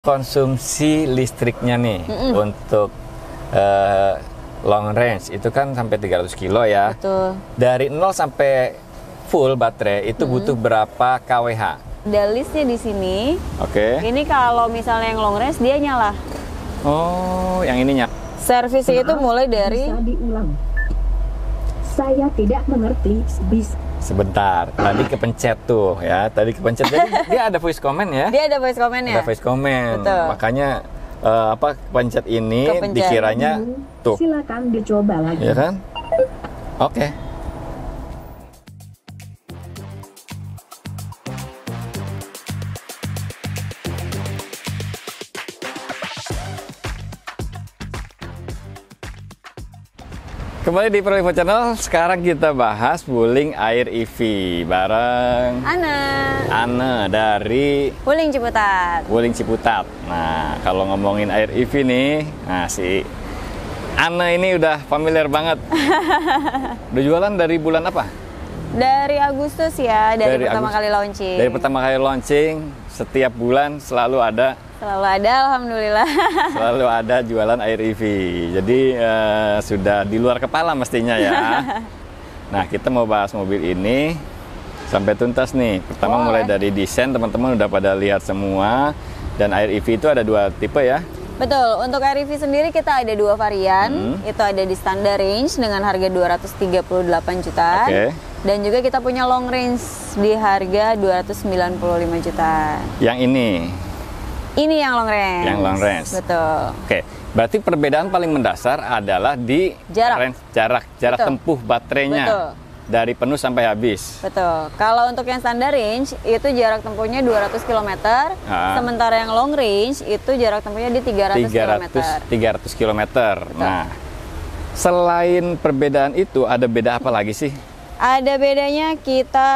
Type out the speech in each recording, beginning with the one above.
Konsumsi listriknya nih untuk long range itu kan sampai 300 kilo ya. Betul. Dari 0 sampai full baterai itu butuh berapa kWh? Ada listnya di sini. Oke. Ini kalau misalnya yang long range dia nyala. Oh, yang ininya. Servisnya itu mulai dari. Bisa diulang. Saya tidak mengerti. Sebentar, tadi kepencet tuh ya. Tadi kepencet. Jadi dia ada voice comment ya. Dia ada voice comment ya. Ada voice comment. Betul. Makanya pencet ini Kepencet. dikiranya tuh. Silakan dicoba lagi. Ya kan? Oke. Kembali di Pro Info Channel. Sekarang kita bahas Wuling Air EV bareng Anne dari Wuling Ciputat. Wuling Ciputat. Nah, kalau ngomongin Air EV nih, nah si Anne ini udah familiar banget. Udah jualan dari bulan apa? Dari Agustus ya, dari pertama kali launching. Dari pertama kali launching, setiap bulan selalu ada. Selalu ada, alhamdulillah. Selalu ada jualan Air EV. Jadi sudah di luar kepala mestinya ya. Nah, kita mau bahas mobil ini sampai tuntas nih. Pertama mulai dari desain, teman-teman udah pada lihat semua. Dan Air EV itu ada dua tipe ya. Betul, untuk Air EV sendiri kita ada dua varian. Itu ada di standar range dengan harga 238 juta. Dan juga kita punya long range di harga 295 juta. Yang ini? Ini yang long range. Yang long range. Betul. Oke, berarti perbedaan paling mendasar adalah di jarak tempuh baterainya. Betul. Dari penuh sampai habis. Betul. Kalau untuk yang standar range itu jarak tempuhnya 200 km. Sementara yang long range itu jarak tempuhnya di 300 km. 300 km. Nah, selain perbedaan itu ada beda apa lagi sih? Ada bedanya kita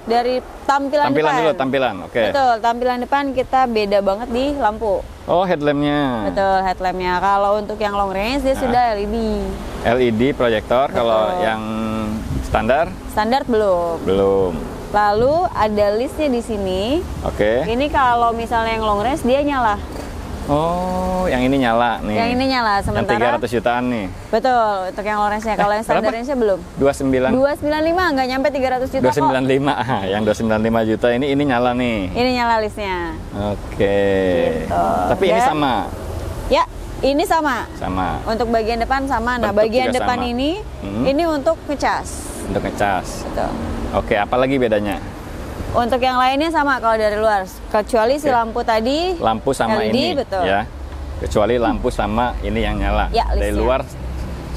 dari tampilan depan. Dulu, tampilan. Oke. Betul, tampilan depan kita beda banget di lampu. Oh, headlampnya. Betul, headlampnya. Kalau untuk yang long range dia sudah LED. LED proyektor. Kalau yang standar? Standar belum. Belum. Lalu ada listnya di sini. Oke. Ini kalau misalnya yang long range dia nyala. Oh, yang ini nyala nih. Yang ini nyala, sementara yang 300 jutaan nih. Betul, untuk yang long range-nya. Kalau yang standar range-nya belum. 295, nggak nyampe 300 juta 295, yang 295 juta ini nyala nih. Ini nyala listnya. Oke. Gitu. Tapi ini sama? Ya, ini sama. Sama. Untuk bagian depan sama. Nah, Bentuk bagian juga depan sama. ini untuk ngecas. Untuk ngecas. Betul. Oke, apa lagi bedanya? Untuk yang lainnya sama kalau dari luar, kecuali si lampu tadi. Lampu sama LED, ini, betul. ya. Kecuali lampu sama ini yang nyala. Ya, dari luar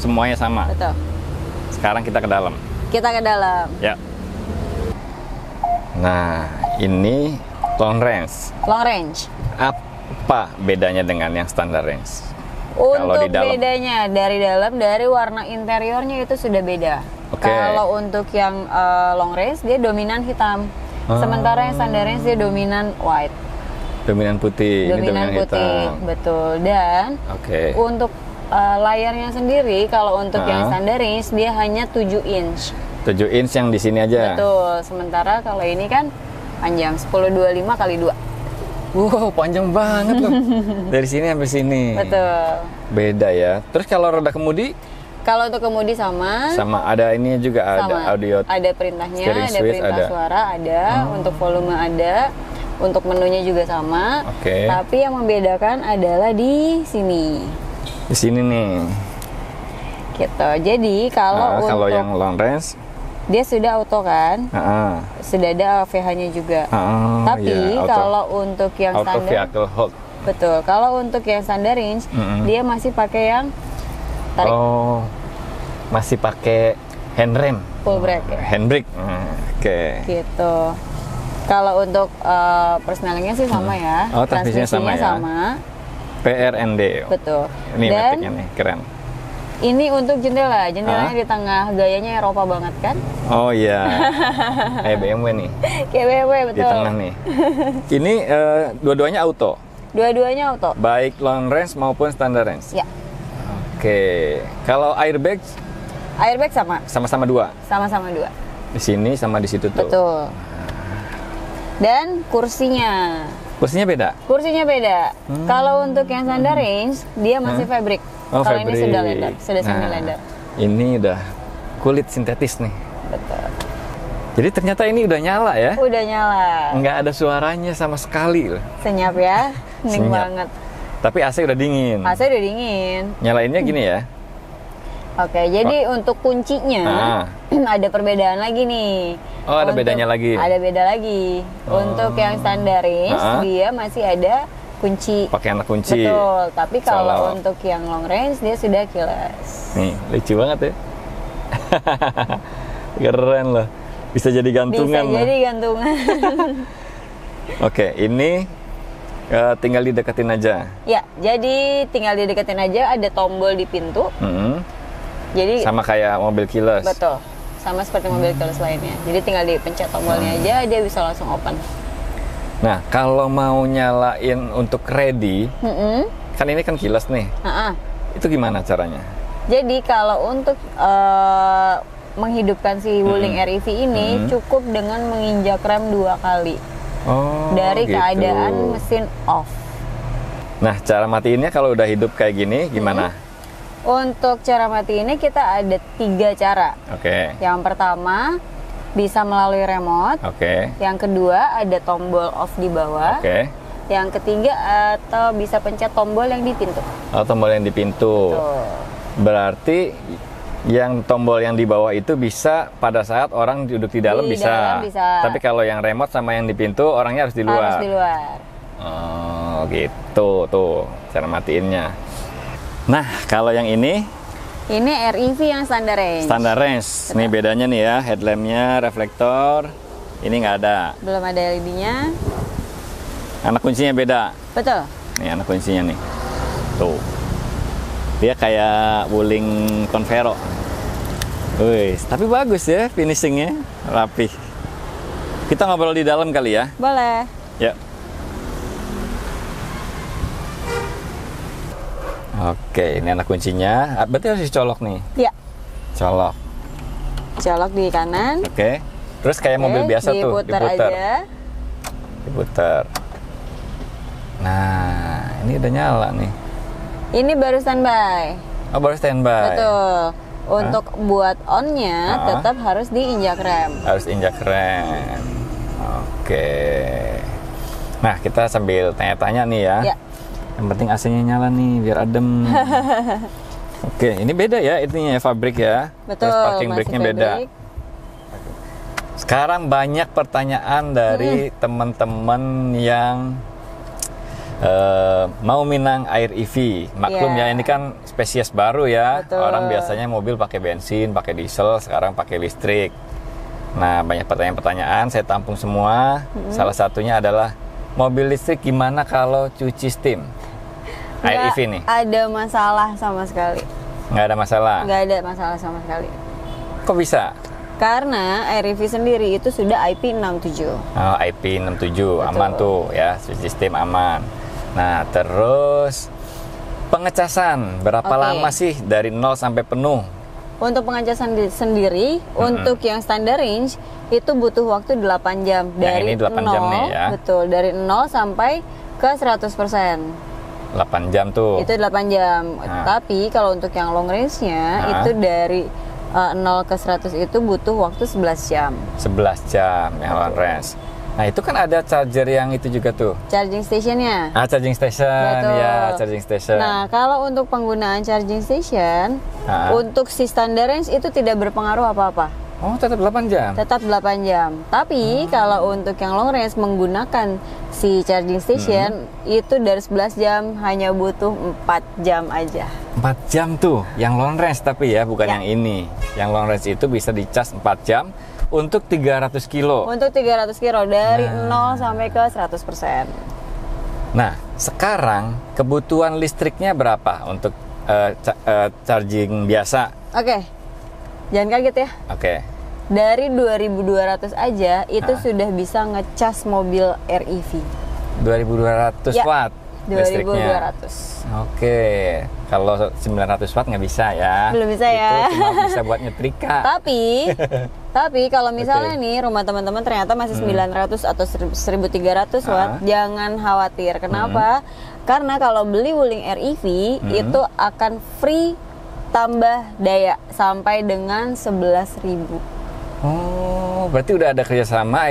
semuanya sama. Betul. Sekarang kita ke dalam. Kita ke dalam. Ya. Nah, ini long range. Long range. Apa bedanya dengan yang standar range? Untuk bedanya dari dalam, dari warna interiornya itu sudah beda. Kalau untuk yang long range dia dominan hitam. Sementara yang standar range dia dominan white. Dominan putih. Dominan putih, hitam. Betul. Dan untuk layarnya sendiri, kalau untuk yang standar range dia hanya 7 inch. 7 inch yang di sini aja. Betul. Sementara kalau ini kan panjang 1025 kali 2. Wow, panjang banget loh. Dari sini sampai sini. Betul. Beda ya. Terus kalau roda kemudi? Kalau untuk kemudi sama ada ini juga, ada audio. Ada perintahnya, ada switch, perintah suara, ada. Untuk volume ada. Untuk menunya juga sama. Tapi yang membedakan adalah di sini. Di sini nih. Gitu. Jadi kalau yang long range dia sudah auto kan? Sudah ada AVH-nya juga. Tapi kalau untuk yang auto standar, vehicle hold. betul. Kalau untuk yang standar range, dia masih pakai yang tarik. Oh, masih pakai handrem. Full brake. Ya? Handbrake. Gitu. Kalau untuk persnelingnya sih sama ya. Oh, transmisinya sama. PRND. Betul. Ini metiknya nih, keren. Ini untuk jendelanya di tengah, gayanya Eropa banget kan? Oh iya, kayak BMW nih. Kayak BMW, betul. Di tengah nih. Ini dua-duanya auto? Dua-duanya auto. Baik long range maupun standard range? Ya. Oke, kalau airbag? Airbag sama? Sama-sama 2? Sama-sama 2. Di sini sama di situ tuh? Betul. Dan kursinya. Kursinya beda? Kursinya beda. Kalau untuk yang standar range, dia masih fabric. Oh, Kalau ini fabric. sudah leather, sudah semi Nah, leather. ini udah kulit sintetis nih. Betul. Jadi ternyata ini udah nyala ya? Udah nyala. Nggak ada suaranya sama sekali loh. Senyap ya, hening Senyap. banget. Tapi AC udah dingin. AC udah dingin. Nyalainnya gini ya? Oke, jadi untuk kuncinya ada perbedaan lagi nih. Oh, ada bedanya lagi? Ada beda lagi. Untuk yang standar range, dia masih ada kunci. Pakai anak kunci. Betul, tapi kalau Colok. untuk yang long range dia sudah keyless. Nih, lucu banget ya. Keren loh. Bisa jadi gantungan. Bisa jadi gantungan. Oke, ini tinggal dideketin aja. Ya, jadi tinggal dideketin aja, ada tombol di pintu. Jadi Sama kayak mobil keyless. betul, sama seperti mobil keyless lainnya. Jadi tinggal dipencet tombolnya aja, dia bisa langsung open. Nah, kalau mau nyalain untuk ready, kan ini kan keyless nih. Itu gimana caranya? Jadi kalau untuk menghidupkan si Wuling REV ini cukup dengan menginjak rem 2 kali Oh, dari gitu. keadaan mesin off. Nah, cara matiinnya kalau udah hidup kayak gini gimana? Untuk cara mati ini kita ada 3 cara. Oke. Yang pertama bisa melalui remote. Oke. Yang kedua ada tombol off di bawah. Oke. Yang ketiga atau bisa pencet tombol yang di pintu. Oh, tombol yang di pintu. Tuh. Berarti yang tombol yang di bawah itu bisa pada saat orang duduk di dalam Di dalam bisa. Tapi kalau yang remote sama yang di pintu orangnya harus di luar. Harus di luar. Oh, gitu tuh cara matiinnya. Nah, kalau yang ini Ini REV yang standar range. standar range. Nih bedanya nih ya, headlampnya, reflektor. Ini nggak ada. Belum ada LED-nya. Anak kuncinya beda. Betul. Nih anak kuncinya nih. Tuh. Dia kayak Wuling Convero. Wih, tapi bagus ya finishingnya, rapih. Kita ngobrol di dalam kali ya. Boleh. Ya. Oke, ini anak kuncinya. Berarti harus dicolok nih. Ya. Colok. Colok di kanan. Oke. Terus kayak mobil biasa tuh, diputar aja. Diputar. Nah, ini udah nyala nih. Ini baru standby. Oh, baru standby. Betul. Untuk buat on-nya tetap harus diinjak rem. Harus injak rem. Oke. Nah, kita sambil tanya-tanya nih ya. Ya. Yang penting AC-nya nyala nih, biar adem. Oke, ini beda ya, ininya fabrik ya. Betul. Terus parking masih brake-nya beda. fabric. Sekarang banyak pertanyaan dari teman-teman yang mau minang Air EV. Maklum ya, ini kan spesies baru ya. Betul. Orang biasanya mobil pakai bensin, pakai diesel, sekarang pakai listrik. Nah, banyak pertanyaan-pertanyaan, saya tampung semua. Salah satunya adalah mobil listrik gimana kalau cuci steam? Air EV nih. Ada masalah sama sekali. Nggak ada masalah. Nggak ada masalah sama sekali. Kok bisa? Karena Air EV sendiri itu sudah IP67. Oh, IP67 aman tuh ya, cuci steam aman. Nah, terus pengecasan berapa Oke. lama sih dari 0 sampai penuh? Untuk pengecasan sendiri, untuk yang standar range itu butuh waktu 8 jam. Yang ini 8 jam nih ya. Betul, dari 0 sampai ke 100%. 8 jam tuh. Itu 8 jam. Tapi kalau untuk yang long range-nya itu dari 0 ke 100 itu butuh waktu 11 jam. 11 jam yang long range. Nah, itu kan ada charger yang itu juga tuh. Charging stationnya. Charging station. Betul. Ya, charging station. Nah, kalau untuk penggunaan charging station, untuk si standard range itu tidak berpengaruh apa-apa. Oh, tetap 8 jam? Tetap 8 jam. Tapi kalau untuk yang long range menggunakan si charging station itu dari 11 jam hanya butuh 4 jam aja. 4 jam tuh yang long range tapi ya, bukan yang ini. Yang long range itu bisa dicas 4 jam untuk 300 kilo. Untuk 300 kilo dari 0 sampai ke 100%. Nah, sekarang kebutuhan listriknya berapa untuk charging biasa? Oke. Jangan kaget ya. Oke. Dari 2.200 aja itu sudah bisa ngecas mobil REV. 2.200 Ya. watt. listriknya. 2200. Oke, kalau 900 watt nggak bisa ya. Belum bisa ya. Itu cuma bisa buat nyetrika. Tapi kalau misalnya Oke. nih rumah teman-teman ternyata masih 900 atau 1300 watt, jangan khawatir. Kenapa? Karena kalau beli Wuling REV itu akan free tambah daya sampai dengan 11.000. Oh, berarti udah ada kerjasama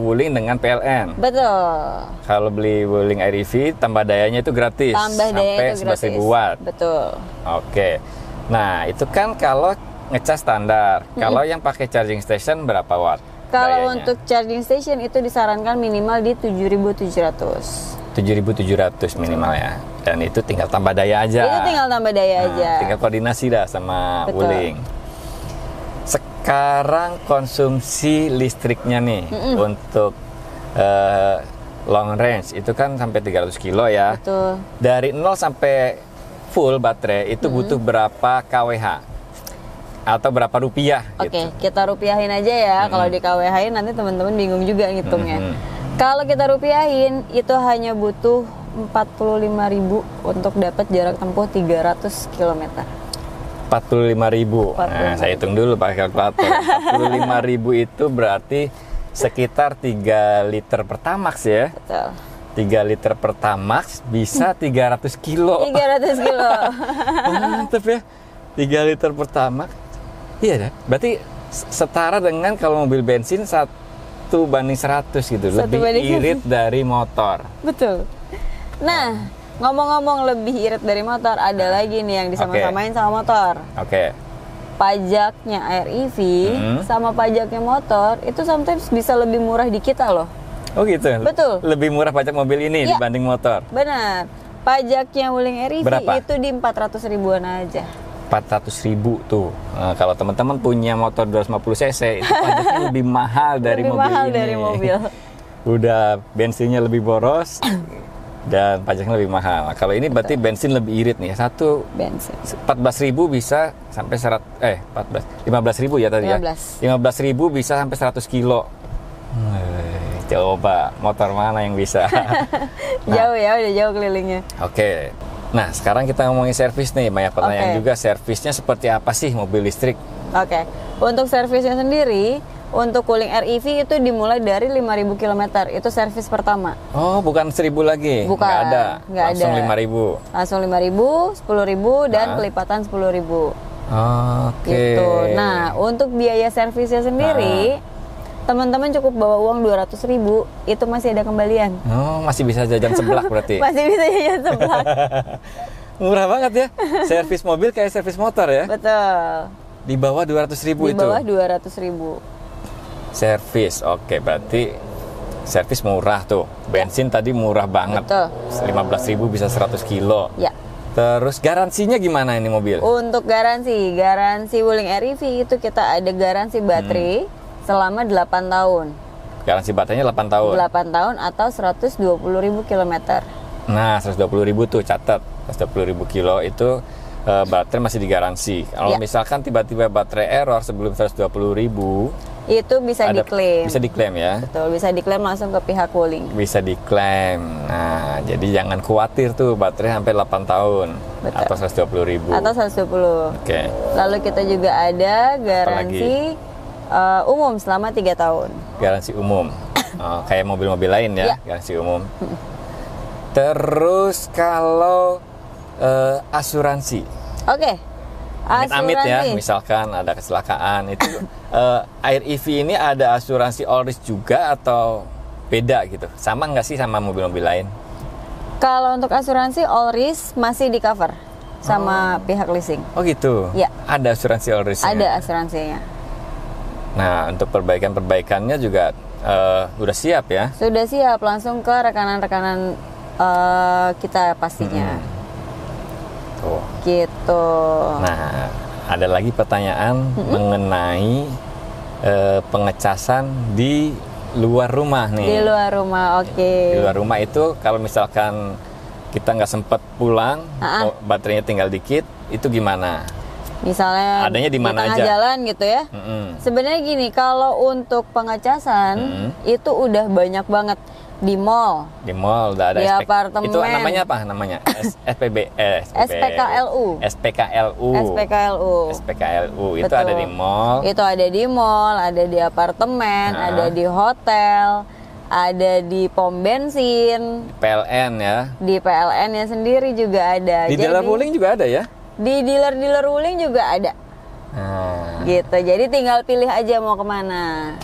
Wuling dengan PLN. Betul. Kalau beli Wuling REV, tambah dayanya itu gratis. Tambah daya itu sampai gratis. 11.000 watt. Betul. Oke. Nah, itu kan kalau ngecas standar. Kalau yang pakai charging station berapa watt? Kalau dayanya? untuk charging station itu disarankan minimal di 7.700. 7.700 minimal ya. Dan itu tinggal tambah daya aja. Itu tinggal tambah daya aja. Tinggal koordinasi dah sama Betul. Wuling. Sekarang konsumsi listriknya nih untuk long range itu kan sampai 300 kilo ya. Betul. Dari 0 sampai full baterai itu butuh berapa kWh? Atau berapa rupiah Oke, gitu. kita rupiahin aja ya. Kalau di KWH-in nanti teman-teman bingung juga ngitungnya. Kalau kita rupiahin itu hanya butuh 45.000 untuk dapat jarak tempuh 300 km. 45.000. Nah, saya hitung dulu pakai kalkulator. 45.000 itu berarti sekitar 3 liter Pertamax ya. Betul. 3 liter Pertamax bisa 300 kilo. 300 kilo. Mantap ya. 3 liter Pertamax. Iya, berarti setara dengan kalau mobil bensin 1:100 gitu. Lebih 1:100. irit dari motor. Betul. Nah, ngomong-ngomong lebih irit dari motor, ada lagi nih yang disama-samain sama motor. Oke. Pajaknya REV sama pajaknya motor itu sometimes bisa lebih murah di kita loh. Oh gitu. Betul. Lebih murah pajak mobil ini Iya. dibanding motor. Pajaknya Pajaknya Wuling REV Berapa? itu di 400 ribuan aja. 400.000 tuh. Nah, kalau teman-teman punya motor 250 cc itu pajaknya lebih mahal dari Lebih mobil mahal ini. dari mobil. Udah bensinnya lebih boros dan pajaknya lebih mahal. Nah, kalau ini berarti bensin lebih irit nih. Satu Bensin. 14.000 bisa sampai 15.000 ya tadi 15. ya. 15.000 bisa sampai 100 kilo. Coba motor mana yang bisa? Jauh ya, udah jauh kelilingnya. Oke. Nah, sekarang kita ngomongin servis nih. Banyak pertanyaan Oke. juga, servisnya seperti apa sih mobil listrik? Oke. Untuk servisnya sendiri, untuk Wuling REV itu dimulai dari 5.000 km. Itu servis pertama. Oh, bukan 1.000 lagi? Bukan, Nggak ada? nggak Langsung ada. 5.000? Langsung 5.000, 10.000 dan Nah. kelipatan 10.000. Oke. Gitu. Nah, untuk biaya servisnya sendiri, teman-teman cukup bawa uang 200.000, itu masih ada kembalian. Oh, masih bisa jajan seblak berarti? Masih bisa jajan seblak. Murah banget ya. Servis mobil kayak servis motor ya? Betul. Di bawah 200.000 Di itu? bawah 200.000. Servis, oke, berarti servis murah tuh. Bensin tadi murah banget. Betul. 15.000 bisa 100 kilo. Ya. Terus garansinya gimana ini mobil? Untuk garansi Wuling REV itu kita ada garansi baterai selama 8 tahun. Garansi baterainya 8 tahun. 8 tahun atau 120.000 km. Nah, 120.000 tuh catat. 120.000 kilo itu baterai masih digaransi. Kalau Ya. misalkan tiba-tiba baterai error sebelum 120.000, Itu bisa diklaim. Bisa diklaim ya. Betul, bisa diklaim langsung ke pihak Wuling. Bisa diklaim. Nah, jadi jangan khawatir tuh baterai sampai 8 tahun. Betul. Atau 120.000. Atau 120. Oke. Lalu kita juga ada garansi umum selama 3 tahun. Garansi umum. Oh, kayak mobil-mobil lain ya, Ya. garansi umum. Terus kalau asuransi. Oke. Amit-amit ya, Asuransi. misalkan ada kecelakaan itu Air EV ini ada asuransi all risk juga atau beda gitu? Sama nggak sih sama mobil-mobil lain? Kalau untuk asuransi all risk masih di cover sama pihak leasing. Oh gitu? Ya. Ada asuransi all risk? Ada asuransinya. Nah, untuk perbaikan-perbaikannya juga udah siap ya? Sudah siap, langsung ke rekanan-rekanan kita pastinya. Tuh. Gitu. Nah, ada lagi pertanyaan mengenai pengecasan di luar rumah nih. Di luar rumah, oke. Di luar rumah itu kalau misalkan kita nggak sempet pulang, baterainya tinggal dikit, itu gimana? Misalnya Adanya di mana tengah aja? jalan gitu ya. Mm-mm. Sebenarnya gini, kalau untuk pengecasan itu udah banyak banget. Di mall. Di mall udah ada Di apartemen. Itu namanya apa namanya? SPKLU. SPKLU. SPKLU itu Betul. ada di mall. Itu ada di mall, ada di apartemen, Nah. ada di hotel, ada di pom bensin, PLN ya. di PLN-nya sendiri juga ada. Di dealer wuling juga ada ya? Di dealer-dealer wuling juga ada. Nah, Gitu. Jadi tinggal pilih aja mau kemana.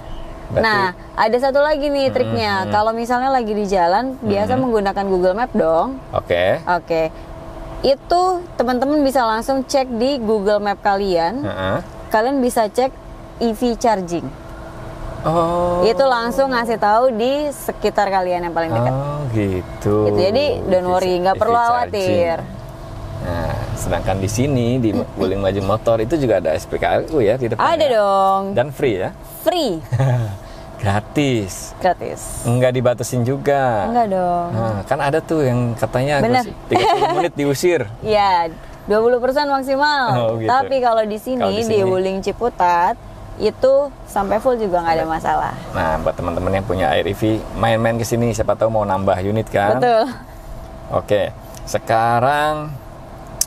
Berarti- Nah, ada satu lagi nih triknya. Kalau misalnya lagi di jalan, biasa menggunakan Google Map dong. oke. Oke. Itu teman-teman bisa langsung cek di Google Map kalian. Heeh. Kalian bisa cek EV charging. Oh. Itu langsung ngasih tahu di sekitar kalian yang paling dekat. Oh, gitu. Gitu. Jadi don't worry, nggak perlu EV khawatir. charging. Nah, sedangkan di sini di Wuling Maju Motor itu juga ada SPKLU ya di depan. Ada dong. Dan free ya. Free. Gratis. Gratis. Enggak dibatasin juga. Enggak dong. Nah, kan ada tuh yang katanya Bener. 30 menit diusir. Ya, 20% maksimal. Oh, gitu. Tapi kalau di Kalau sini di di sini. Wuling Ciputat itu sampai full juga nggak ada masalah. Nah, buat teman-teman yang punya Air EV, main-main ke sini siapa tahu mau nambah unit kan. Betul. Oke. Sekarang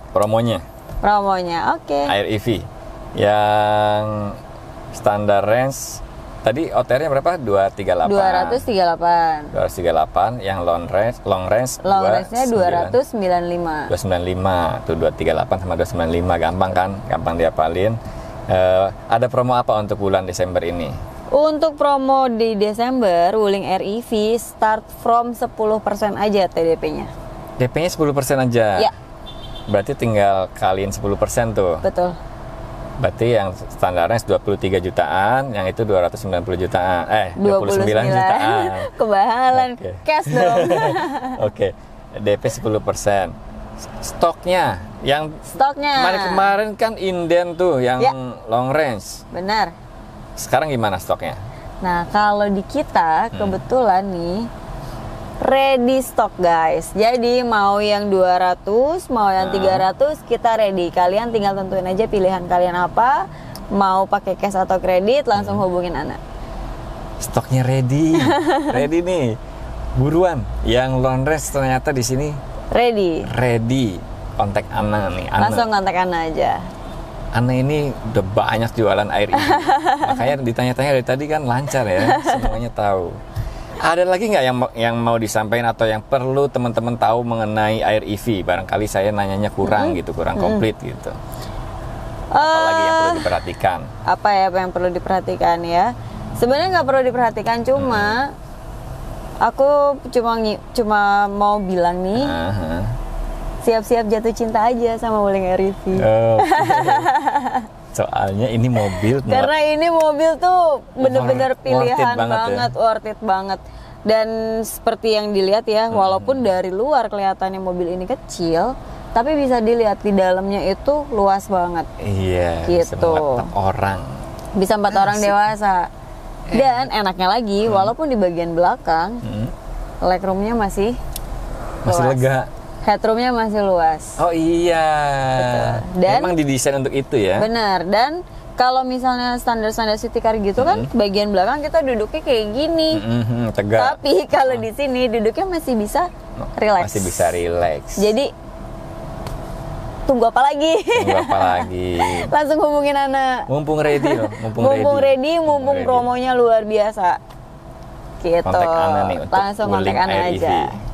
promonya Promonya, oke. Air EV yang standar range tadi OTR-nya berapa? 238. 238. 238 yang long range Long range-nya 295. 295 tuh 238 sama 295 gampang kan? Gampang diapalin. Ada promo apa untuk bulan Desember ini? Untuk promo di Desember, Wuling Air EV start from 10% aja TDP-nya. DP-nya 10% aja. Ya. Berarti tinggal kaliin 10% tuh. Betul. Berarti yang standarnya 23 jutaan, yang itu 290 jutaan. 29 jutaan. Kebahalan. Oke. Cash dong. Oke. DP 10%. Stoknya yang Stoknya. kemarin kan inden tuh yang Ya. long range. Benar. Sekarang gimana stoknya? Nah, kalau di kita kebetulan nih ready stock guys. Jadi mau yang 200, mau yang 300 kita ready. Kalian tinggal tentuin aja pilihan kalian apa. Mau pakai cash atau kredit langsung hubungin Ana. Stoknya ready. Ready nih. Buruan. Yang long range ternyata di sini Ready. ready. Kontak Ana nih. Ana. Langsung kontak Ana aja. Ana ini udah banyak jualan air ini. Makanya ditanya-tanya dari tadi kan lancar ya. Semuanya tahu. Ada lagi nggak yang mau disampaikan atau yang perlu teman-teman tahu mengenai air EV? Barangkali saya nanyanya kurang gitu, kurang komplit gitu. Apalagi yang perlu diperhatikan? Apa yang perlu diperhatikan ya? Sebenarnya nggak perlu diperhatikan, cuma aku cuma mau bilang nih, Aha. siap-siap jatuh cinta aja sama Wuling Air EV. Oh, soalnya ini mobil Karena ini mobil tuh bener-bener Worth it pilihan banget banget, worth it banget. Dan seperti yang dilihat ya, walaupun dari luar kelihatannya mobil ini kecil, tapi bisa dilihat di dalamnya itu luas banget. iya, Gitu. semua orang. Bisa 4 orang dewasa. Dan enaknya lagi, walaupun di bagian belakang, legroomnya masih Masih luas. lega. Headroomnya masih luas. Oh iya. Betul. Dan- memang didesain untuk itu ya. Benar. Dan kalau misalnya standar-standar city car gitu kan, bagian belakang kita duduknya kayak gini. Tegak. Tapi kalau di sini duduknya masih bisa relax. Masih bisa relax. Jadi tunggu apa lagi? Tunggu apa lagi? Langsung hubungin Ana. Mumpung ready loh, Mumpung ready, mumpung promonya luar biasa. Gitu. Kontak Ana nih untuk Langsung kontak Wuling Ana Air aja. EV.